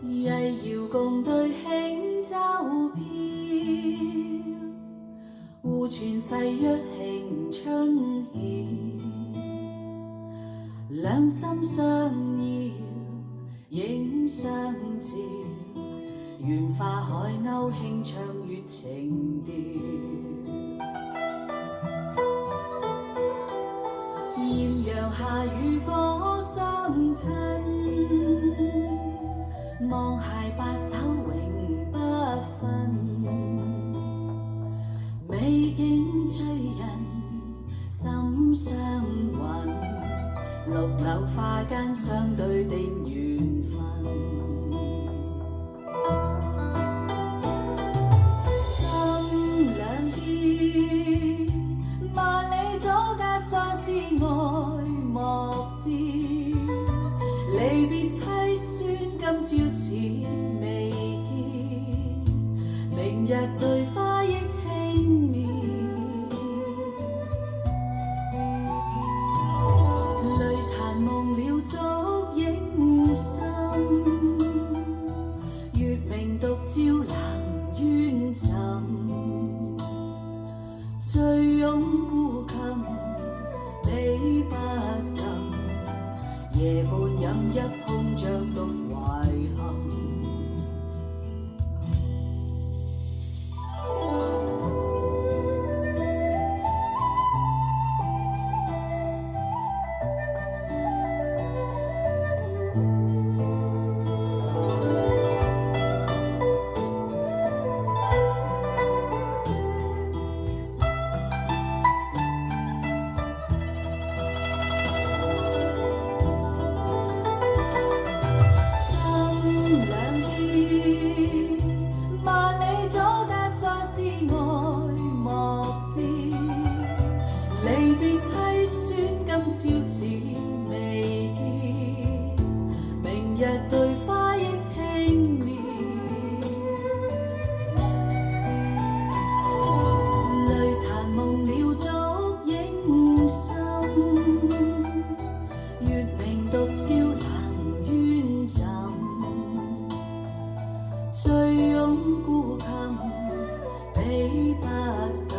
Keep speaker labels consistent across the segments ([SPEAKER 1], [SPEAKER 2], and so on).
[SPEAKER 1] 曳搖共對輕舟飄，互傳誓約慶春曉。兩心相邀，影相照，緣化海鷗輕唱月情調。豔陽下與歌相襯，望偕白首永不分。美景醉人心相韻，綠柳花間相對定緣分。心兩結，萬里阻隔相思愛莫變。離別凄酸今朝似未見，明日對花憶輕面。淚殘夢了燭影深，月明獨照冷淵沉。醉擁孤琴，比不禁，夜半飲一碰像獨懷憾。離別凄酸今朝似未見，明日對花憶輕面。淚殘夢了燭影深，月明獨照冷淵沉。醉擁孤琴，比不禁，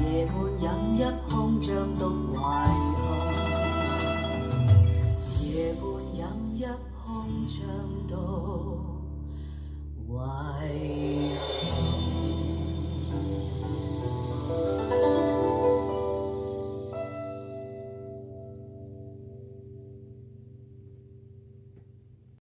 [SPEAKER 1] 夜半飲一碰像獨懷憾。夜半飲一碰像獨懷